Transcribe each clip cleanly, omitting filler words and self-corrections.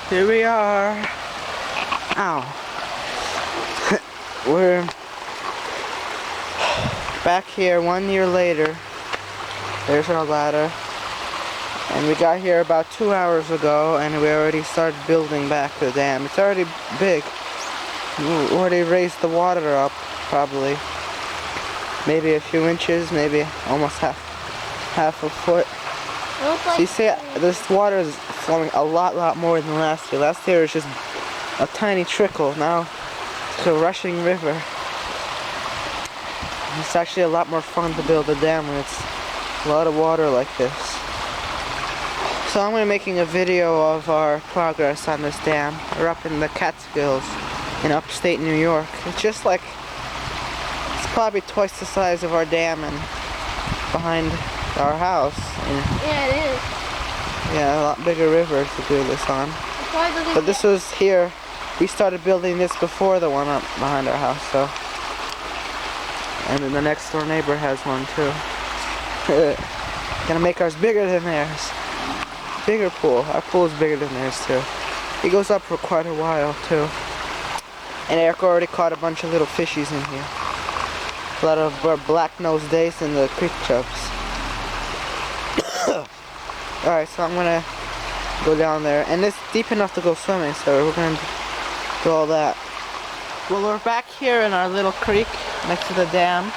Here we are. Ow. We're back here 1 year later. There's our ladder. And we got here about 2 hours ago and we already started building back the dam. It's already big. We already raised the water up, probably. Maybe a few inches, maybe almost half a foot. So you see, this water is flowing a lot more than last year. Last year it was just a tiny trickle. Now it's a rushing river. It's actually a lot more fun to build a dam when it's a lot of water like this. So I'm going to be making a video of our progress on this dam. We're up in the Catskills in upstate New York. It's just like, it's probably twice the size of our dam and behind our house. Yeah, it is. Yeah, a lot bigger river to do this on. But this was here. We started building this before the one up behind our house, so. And then the next door neighbor has one too. Gonna make ours bigger than theirs. Bigger pool. Our pool is bigger than theirs too. It goes up for quite a while too. And Eric already caught a bunch of little fishies in here. A lot of black-nosed dace and the creek chubs. Alright, so I'm gonna go down there. And it's deep enough to go swimming, so we're gonna do all that. Well, we're back here in our little creek next to the dam.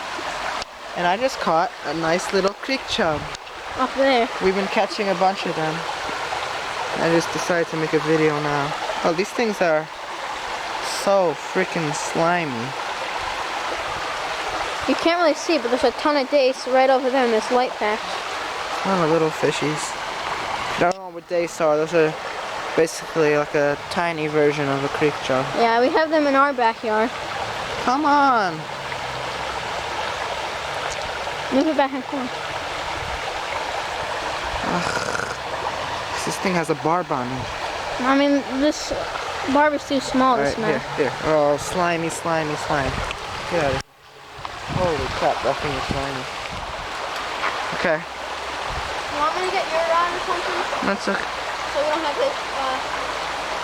And I just caught a nice little creek chub. Up there. We've been catching a bunch of them. I just decided to make a video now. Oh, these things are so freaking slimy. You can't really see, but there's a ton of dace right over there in this light patch. A lot of little fishies. I don't know what dace are. Those are basically like a tiny version of a creek chub. Yeah, we have them in our backyard. Come on! Move it back and forth. Ugh. This thing has a barb on it. I mean, this barb is too small to smell. Here. Oh, slimy slime. Get out of here. Holy crap, that thing is slimy. Okay. You want me to get your rod or something? That's okay. So we don't have to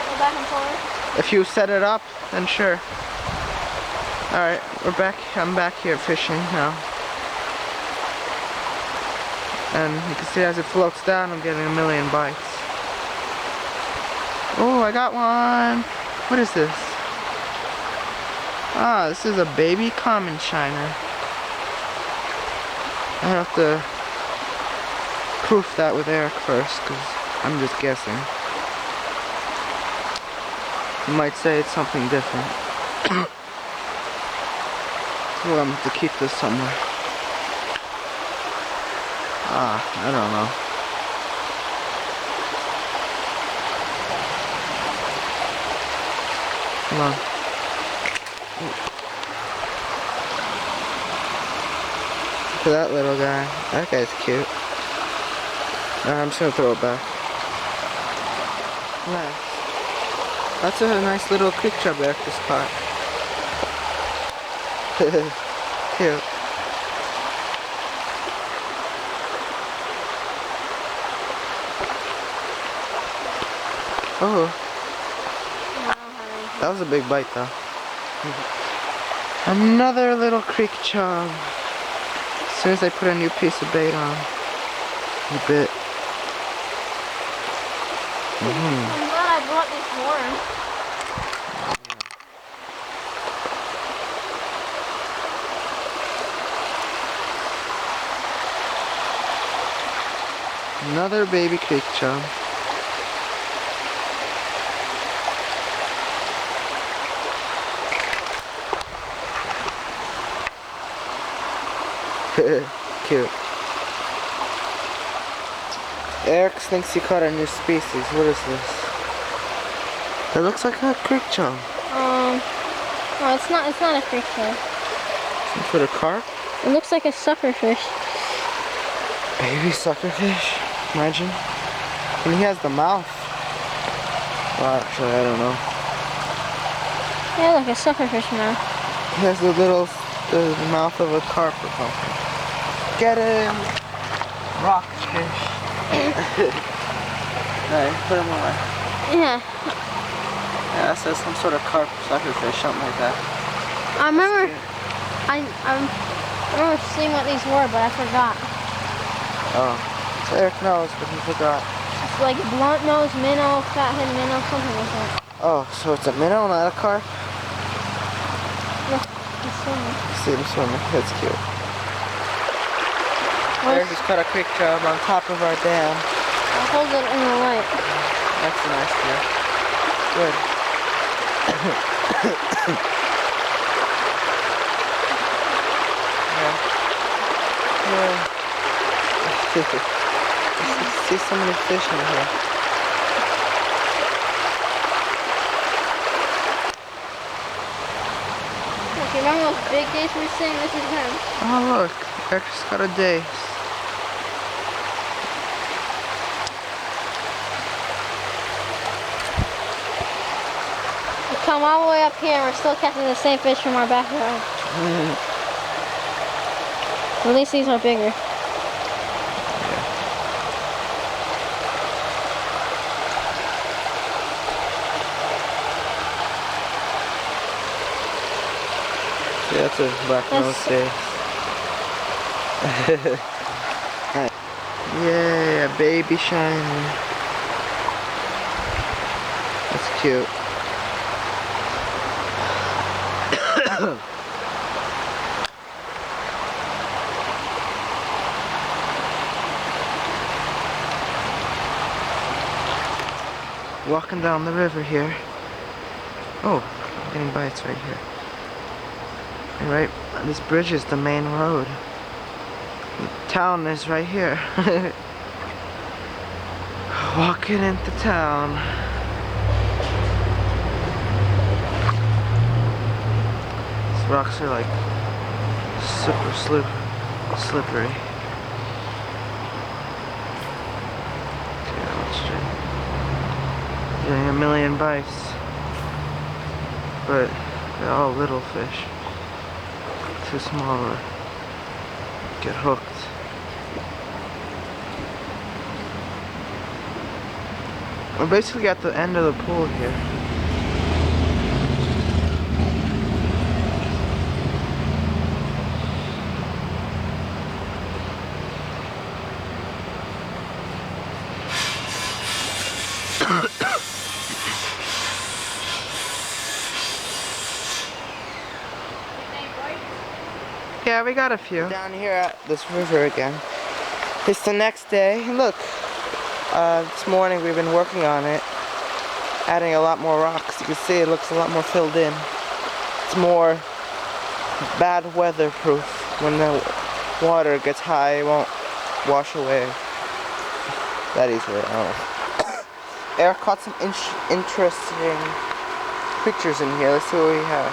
go back and forth? If you set it up, then sure. Alright, we're back. I'm back here fishing now. And you can see as it floats down, I'm getting a million bites. Oh, I got one! What is this? Ah, this is a baby common shiner. I have to proof that with Eric first, because I'm just guessing. You might say it's something different. So I'm going to keep this somewhere. Ah, I don't know. Come on. Look at that little guy. That guy's cute. I'm just gonna throw it back. Nice. That's a nice little creek chub there to spot. Cute. Oh. That was a big bite though. Another little creek chub. As soon as I put a new piece of bait on, he bit. I'm glad I brought this worm. Another baby creek chub. Cute. Eric thinks he caught a new species. What is this? It looks like a creek chub. No, it's not a creek chub. Some sort of carp? It looks like a suckerfish. Baby suckerfish? Imagine. And he has the mouth. Well, actually, I don't know. Yeah, like a suckerfish mouth. He has the mouth of a carp or something. Get him! Rockfish. Alright, put him away. Yeah. Yeah, that says some sort of carp suckerfish, something like that. I remember. That's cute. I remember seeing what these were, but I forgot. Oh, so Eric knows, but he forgot. It's like blunt nose minnow, fathead minnow, something like that. Oh, so it's a minnow, not a carp? Look, he's swimming. See him swimming. That's cute. Eric just cut a quick job on top of our dam. I'll hold it in the light. That's a nice view. Good. Yeah. Yeah. See so many fish in here. Look, you remember those big days we were seeing? This is him. Oh look, Eric just got a dace. We come all the way up here and we're still catching the same fish from our backyard. At least these are bigger. Yeah, that's a black nose dace. Nice. Yay, a baby shiner. That's cute. Walking down the river here. Oh, I'm getting bites right here. And right, this bridge is the main road. The town is right here. Walking into town. These rocks are like super slippery. Okay, let's try. Getting a million bites. But they're all little fish. Too small to get hooked. We're basically at the end of the pool here. Yeah, we got a few. Down here at this river again. It's the next day. Look, this morning we've been working on it, adding a lot more rocks. You can see it looks a lot more filled in. It's more bad weather proof. When the water gets high, it won't wash away that easily. Oh. Eric caught some interesting pictures in here. Let's see what we have.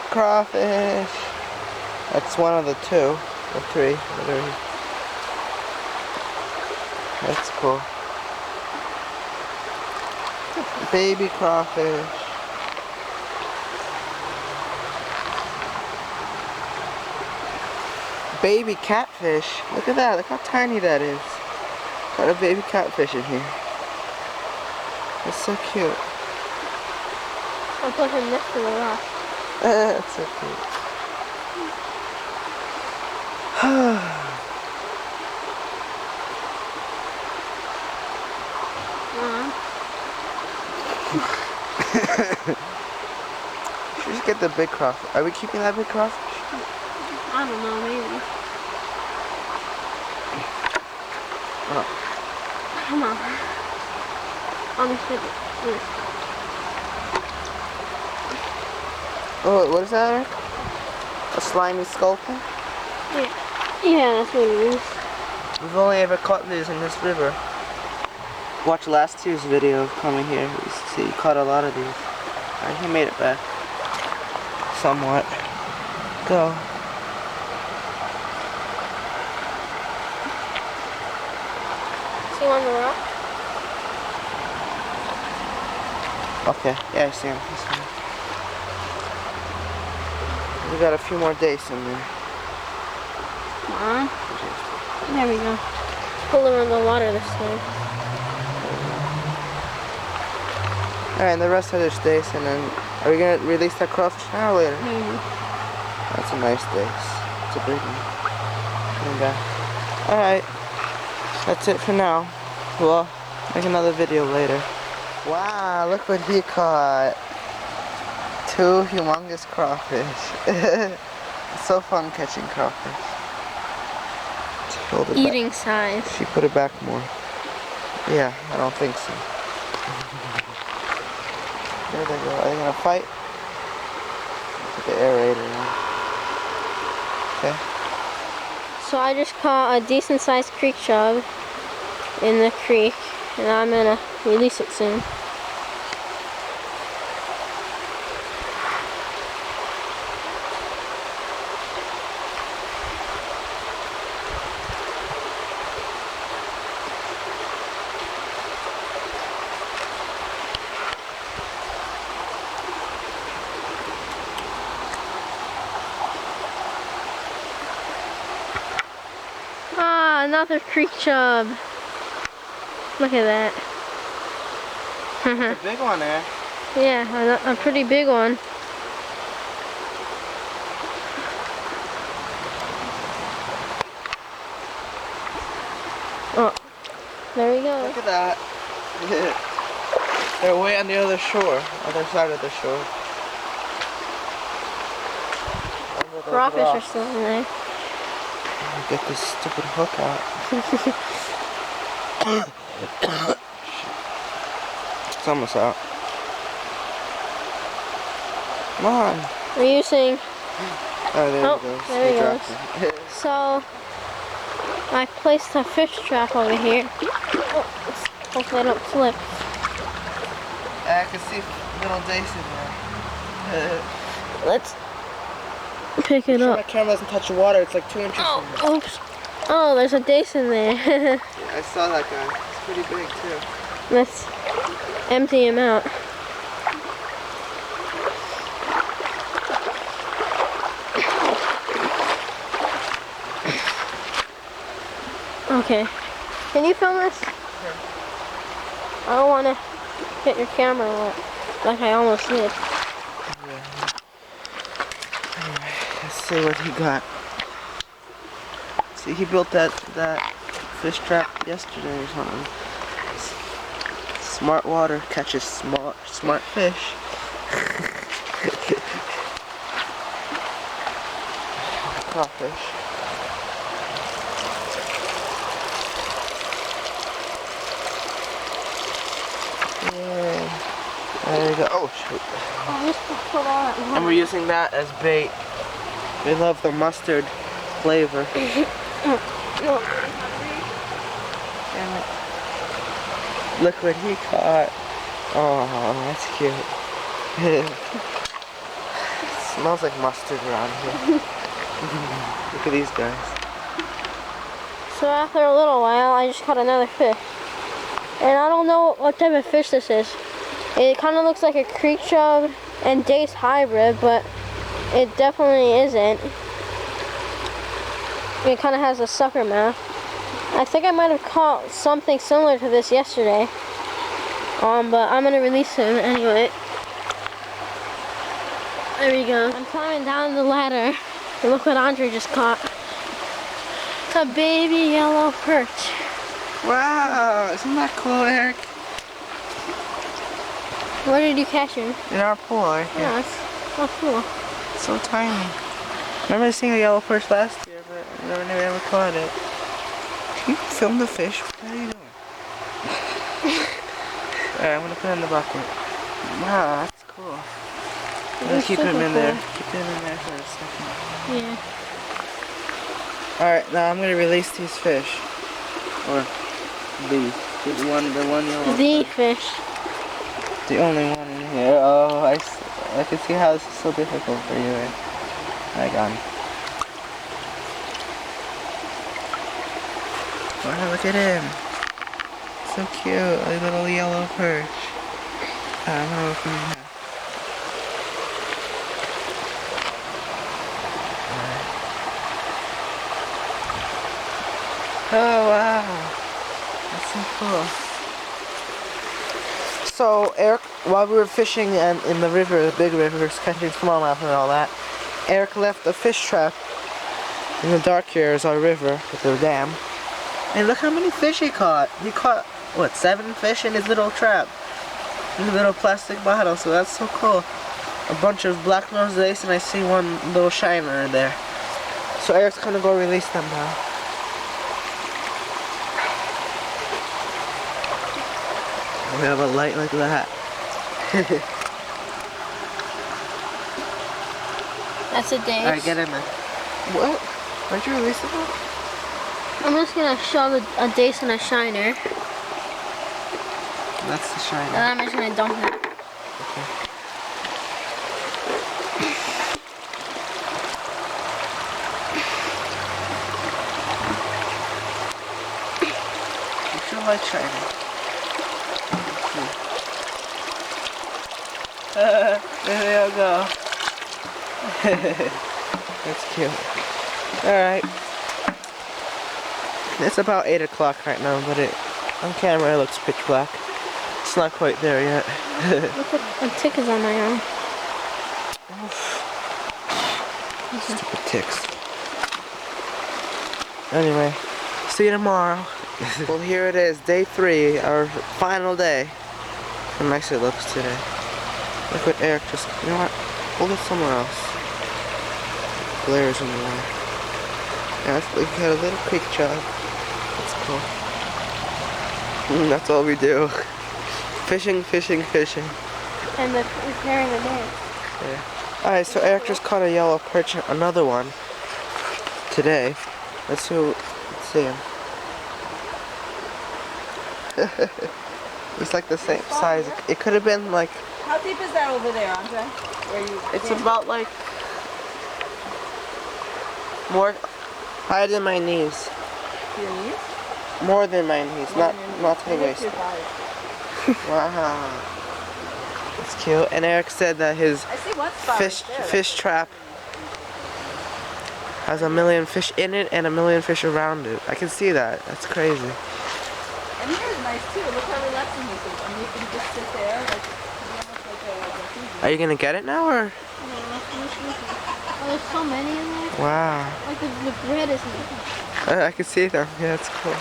Crawfish. That's one of the two or three. That's cool. Baby crawfish. Baby catfish. Look at that. Look how tiny that is. Got a baby catfish in here. That's so cute. I'll put him next to the rock. That's so cute. Should just get the big crawfish. Are we keeping that big crawfish? I don't know, maybe. Oh. Come on. Let me see this. Oh, what is that, Eric? A slimy sculpin? Yeah, that's what it is. We've only ever caught these in this river. Watch last year's video of coming here. You see, he caught a lot of these. Alright, he made it back. Somewhat. Go. See him on the rock? Okay, yeah, I see him. I see him. We got a few more days in there. Come on. There we go. Pull around the water this time. Alright, and the rest of this days, and then are we gonna release that crawfish now or later? Maybe. That's a nice days. It's a big one. And, alright, that's it for now. We'll make another video later. Wow, look what he caught. 2 humongous crawfish. It's so fun catching crawfish. Hold it Eating back. size. She put it back more. Yeah, I don't think so. There they go. Are they gonna fight? Put the aerator on. Okay. So I just caught a decent sized creek chub in the creek, and I'm gonna release it soon. Ah, another creek chub. Look at that. It's a big one there. Yeah, a pretty big one. Oh, there we go. Look at that. They're way on the other shore, other side of the shore. Under those Crawfish are rocks. still in there. Get this stupid hook out. It's almost out. Come on. We're using. Oh, there Oh, it goes. there he You goes. dropped it. So I placed a fish trap over here. Oh, hopefully I don't slip. I can see little dace in there. Let's pick it Sure up. my camera doesn't touch the water. It's like 2 inches Oh, from me. oops. Oh, there's a dace in there. Yeah, I saw that guy. It's pretty big too. Let's empty him out. Okay. Can you film this? Sure. I don't want to hit your camera like I almost did. Yeah. Anyway, let's see what he got. See, he built that fish trap yesterday or something. Smart water catches smart fish. Crawfish. Yay. There you go. Oh shoot. Oh, just put all that And we're using that as bait. We love the mustard flavor. No. Damn it. Look what he caught. Oh, that's cute. Smells like mustard around here. Look at these guys. So after a little while, I just caught another fish. And I don't know what type of fish this is. It kind of looks like a creek chub and dace hybrid, but it definitely isn't. It kind of has a sucker mouth. I think I might have caught something similar to this yesterday. But I'm gonna release him anyway. There we go. I'm climbing down the ladder. And look what Andre just caught. A baby yellow perch. Wow, isn't that cool, Eric? Where did you catch him? In our pool, right here. Yeah, that's so cool. So tiny. Remember seeing a yellow perch last year, but I never caught it. Can you film the fish? What are you doing? Alright, I'm gonna put it in the bucket. Wow, that's cool. Let's keep him in there. Keep him in there for a second. Yeah. Alright, now I'm gonna release these fish. Or these. The one yellow. The fish. The only one in here. Oh, I can see how this is so difficult for you. I got him. Wow, look at him. so cute. A little yellow perch. I don't know if we have. Oh wow. That's so cool. So Eric, while we were fishing and in the river, the big rivers, catching smallmouth and all that, Eric left a fish trap in the dark here is our river with the dam. And look how many fish he caught. He caught, what, 7 fish in his little trap. In a little plastic bottle, so that's so cool. A bunch of black-nosed dace and I see one little shiner in there. So Eric's gonna go release them now. We have a light like that. That's a dace. Alright, get in there. What? Why'd you release them? I'm just gonna shove a dace and a shiner. That's the shiner. And I'm just gonna dump it. Okay. What's your light shining? There you go. That's cute. Alright. It's about 8 o'clock right now, but on camera it looks pitch black. It's not quite there yet. Look at the tick is on my arm. Stupid ticks. Anyway, see you tomorrow. Well, here it is, day 3, our final day. How nice it looks today. Look what Eric just, you know what? Hold it somewhere else. Glares in the way. Yeah, we got a little creek chub. That's cool. That's all we do. Fishing, fishing, fishing. And repairing the dam. Yeah. Alright, so Eric just caught a yellow perch, another one, today. Let's see him. He's like the same size. It could have been like... How deep is that over there, Andre? It's about like... more higher than my knees. Your knees? More than my knees, not to the waist. Wow. That's cute. And Eric said that his I see one spot fish trap has 1 million fish in it and 1 million fish around it. I can see that. That's crazy. And here's nice too. Look how relaxing this is. And you can just sit there, like, almost like a Are you gonna get it now or? Oh, there's so many in there. Wow. Like the bread is in there. I can see them. Yeah, that's cool.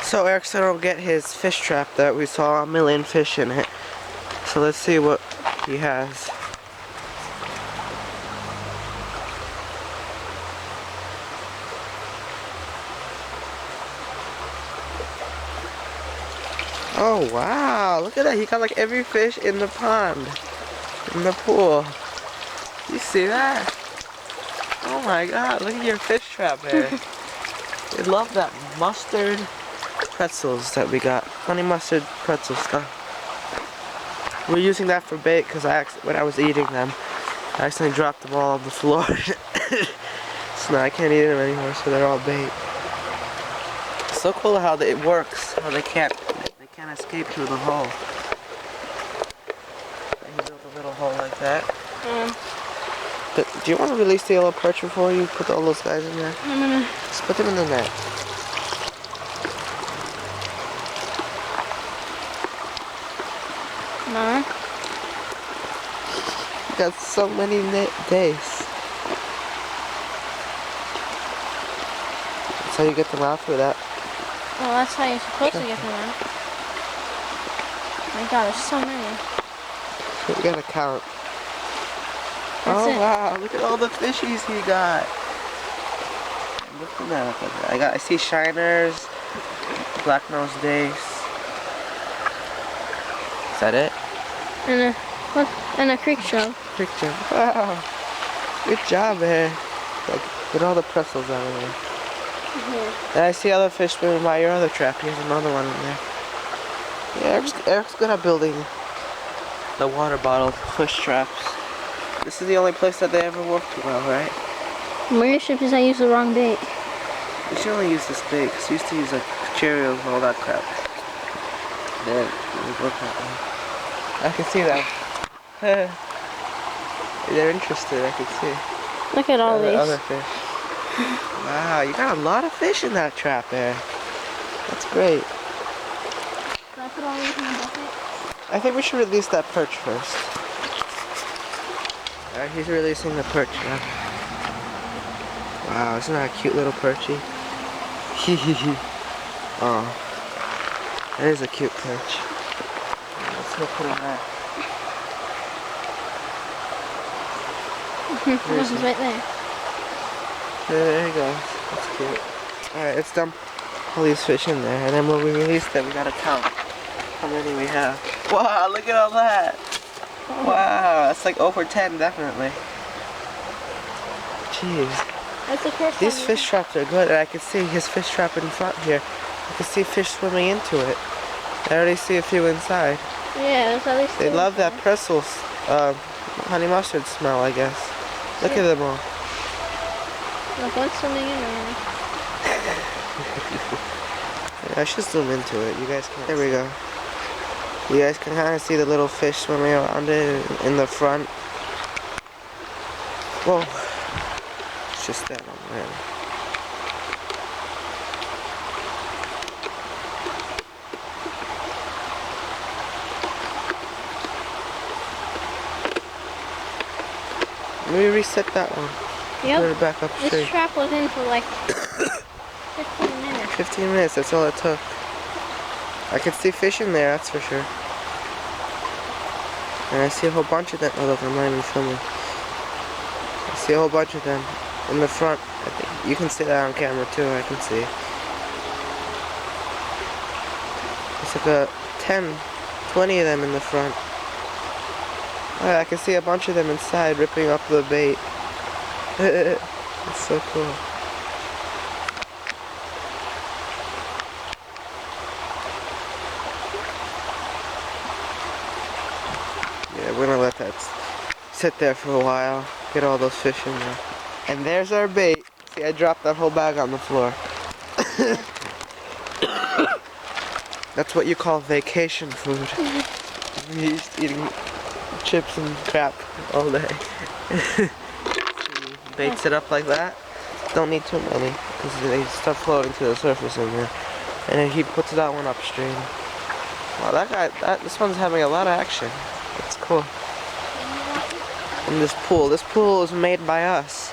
So Eric said he'll get his fish trap that we saw 1 million fish in it. So let's see what he has. Oh wow, look at that. He got like every fish in the pond, in the pool. You see that? Oh my god, look at your fish trap there. I love that mustard pretzels that we got. Honey mustard pretzel stuff. We're using that for bait because when I was eating them, I accidentally dropped them all on the floor. So now I can't eat them anymore, so they're all bait. It's so cool how it works, how they can't escape through the hole. And you build a little hole like that. But do you want to release the yellow perch before you put all those guys in there? Just put them in the net. No. You got so many days. That's how you get them out through that. Well, that's how you're supposed to get them out. My god, there's so many. We gotta count. That's it. Wow, look at all the fishies he got. Look at that. I see shiners, black-nosed dace. that it? And a creek shove. Creek jump. Wow. Good job, man. Like, get all the pretzels out of there. And I see other fish swimming by your other trap. Here's another one in there. Yeah, Eric's good at building the water bottle fish traps. This is the only place that they ever worked well, right? Leadership is I used the wrong bait. You should only use this bait, because you used to use like Cheerios and all that crap. Then it would work that way. I can see that. They're interested, I can see. Look at all these. Other fish. Wow, you got a lot of fish in that trap there. That's great. Can I put all these in the bucket? I think we should release that perch first. Alright, he's releasing the perch now. Wow, isn't that a cute little perchy? Oh, that is a cute perch. Let's go put him there. This is right there. There he goes. That's cute. Alright, let's dump all these fish in there, and then when we release them, we gotta count how many we have. Wow, look at all that! Wow, that's like over 10, definitely. Jeez. That's the first These time fish traps are good, and I can see his fish trap in front here. I can see fish swimming into it. I already see a few inside. Yeah, there's at least They two love that inside. pretzels, honey mustard smell, I guess. Look at them all. Look, one's swimming in there. I should zoom into it. You guys can. There we go. You guys can kind of see the little fish swimming around it in the front. Whoa. It's just that one there. Let me reset that one. Put Yep. it back up This straight. trap was in for like 15 minutes. 15 minutes, that's all it took. I can see fish in there, that's for sure. And I see a whole bunch of them. Oh look, I'm not even filming. I see a whole bunch of them in the front. I think you can see that on camera too, I can see. It's like a 10, 20 of them in the front. Oh, I can see a bunch of them inside ripping up the bait. It's so cool. Yeah, we're gonna let that sit there for a while. Get all those fish in there. And there's our bait. See, I dropped that whole bag on the floor. That's what you call vacation food. You're just eating chips and crap all day. Baits it up like that. Don't need too many because they start floating to the surface in there. And then he puts that one upstream. Wow, this one's having a lot of action. It's cool. In this pool. This pool is made by us.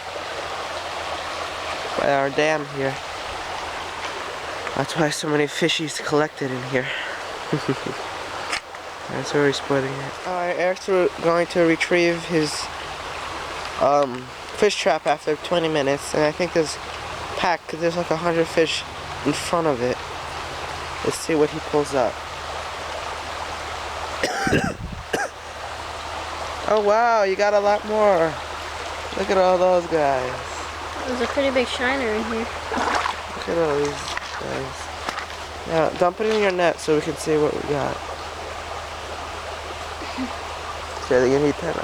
By our dam here. That's why so many fishies collected in here. That's where we're splitting it. Alright, Eric's going to retrieve his fish trap after 20 minutes, and I think this pack, because there's like 100 fish in front of it. Let's see what he pulls up. Oh wow, you got a lot more. Look at all those guys. There's a pretty big shiner in here. Look at all these guys. Now, dump it in your net so we can see what we got. Okay, you need that.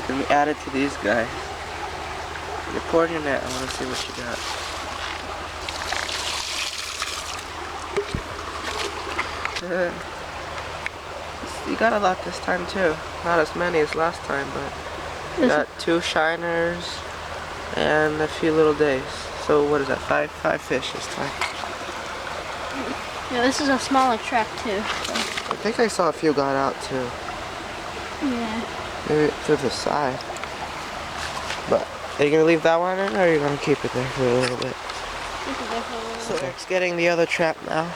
Let me add it to these guys. You pour in your net. I want to see what you got. You got a lot this time too. Not as many as last time, but you got 2 shiners and a few little days. So what is that? Five fish this time. Yeah, this is a smaller trap too. So. I think I saw a few got out too. Yeah. Maybe to the side. But are you gonna leave that one in, or are you gonna keep it there for a little bit? So Eric's getting the other trap now.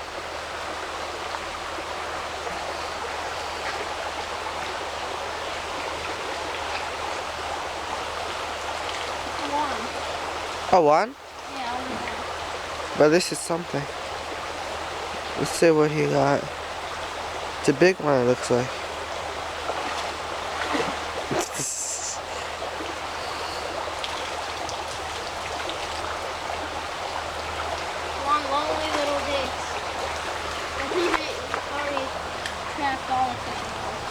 One. Oh, one? Yeah, But this is something. Let's see what he got. It's a big one, it looks like. One lonely little dates. I think they already trapped all the fishing poles.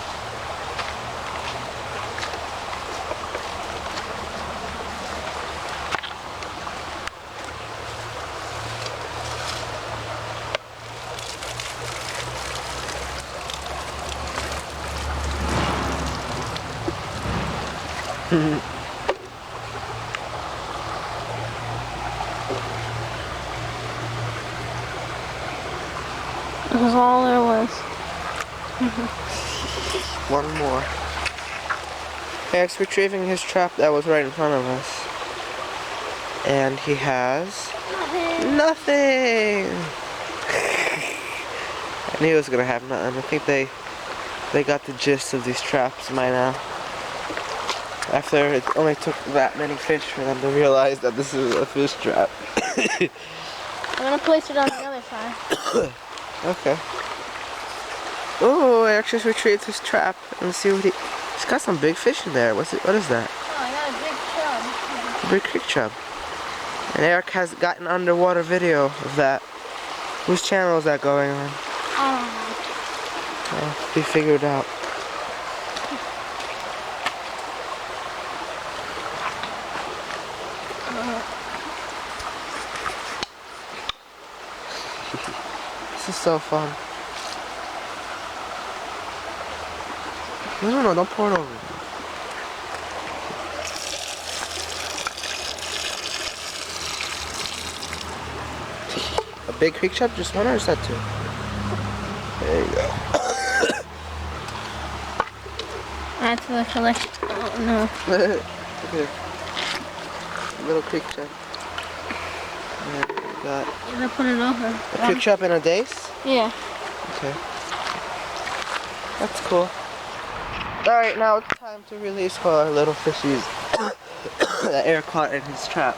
That was all there was. One more. Eric's retrieving his trap that was right in front of us. And he has nothing. I knew he was gonna have nothing. I think they got the gist of these traps by now. After it only took that many fish for them to realize that this is a fish trap. I'm gonna place it on the other side. Okay. Oh, Eric just retrieved his trap. Let's see what he's got some big fish in there. What is that? Oh, I got a big chub. A big creek chub. And Eric has got an underwater video of that. Whose channel is that going on? I don't know. Well, be figured out. This is so fun. No, don't pour it over. A big creek chub, just one, or is that two? There you go. Add to the collection. Oh, no. Here. Little creek chub. And we got I'm gonna put it over. a creek chub in a dace? Yeah. Okay. That's cool. Alright, now it's time to release all our little fishies that Eric caught in his trap.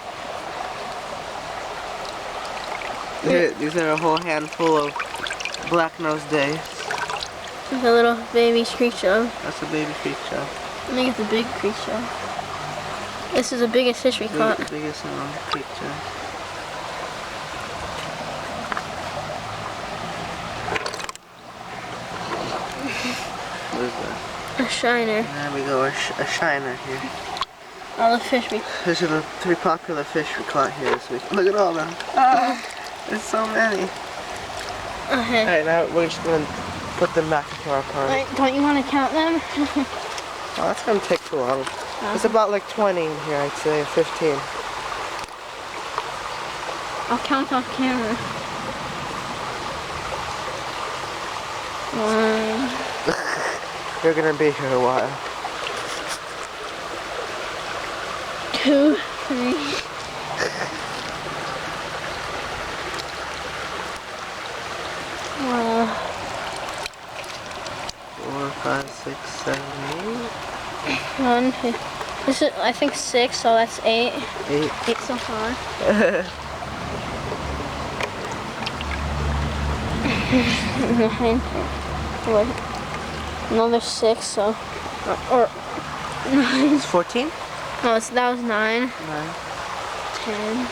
These are a whole handful of black-nosed days. It's a little baby creek chub. That's a baby creek chub. I think it's a big creek chub. This is the biggest fish we caught. The biggest creek chub. What is that? A shiner. There we go, a shiner here. All the fish we These are the 3 popular fish we caught here this week. Look at all of them. Ah, there's so many. Okay. Alright, now we're just going to put them back into our pond. Wait, don't you want to count them? Oh, that's going to take too long. There's about like 20 in here, I'd say, 15. I'll count off camera. 1. You're going to be here a while. 2, 3. 4, 5, 6, 7, 1. This is, I think 6, so that's 8. 8. 8 so far. 9. What? Another 6, so. Or 9. It's 14? No, that was 9. 9. 10.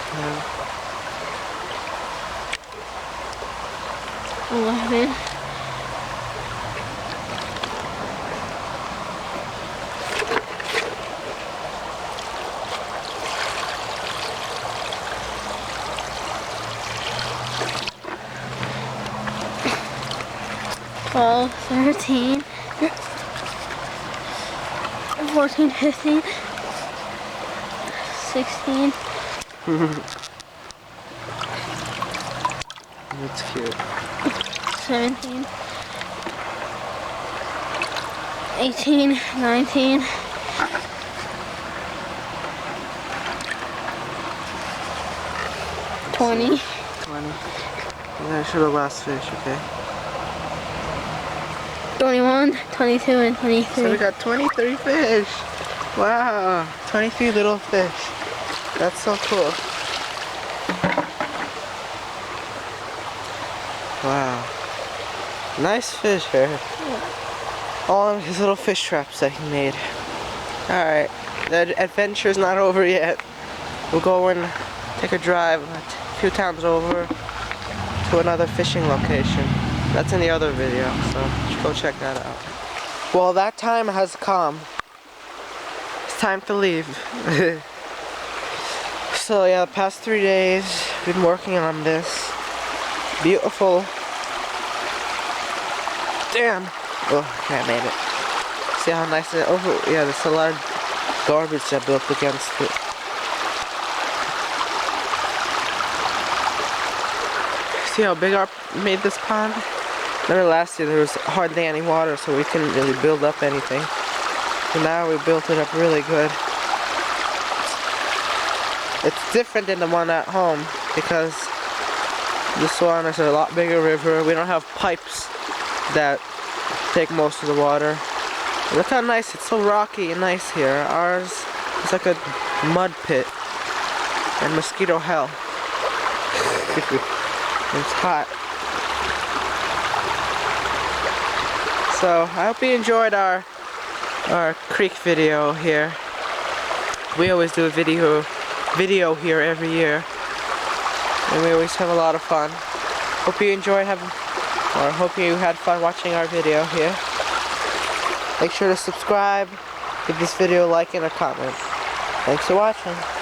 11. 12, 13, 14, 15, 16. That's cute. 17, 18, 19, 20. 20. I'm gonna show the last fish, okay? 21, 22, and 23. So we got 23 fish. Wow, 23 little fish. That's so cool. Wow. Nice fish here. All in his little fish traps that he made. Alright, the adventure's not over yet. We'll go and take a drive a few towns over to another fishing location. That's in the other video, so you should go check that out. Well, that time has come. It's time to leave. So yeah, the past 3 days, we've been working on this beautiful. Damn! Oh, okay, I made it. See how nice it is? Oh, yeah, there's a lot of garbage that built against it. See how big our made this pond? Remember last year there was hardly any water, so we couldn't really build up anything. And now we built it up really good. It's different than the one at home because this one is a lot bigger river. We don't have pipes that take most of the water. Look how nice, it's so rocky and nice here. Ours is like a mud pit and mosquito hell. It's hot. So I hope you enjoyed our creek video here. We always do a video here every year, and we always have a lot of fun. Hope you enjoyed hope you had fun watching our video here. Make sure to subscribe, give this video a like and a comment. Thanks for watching.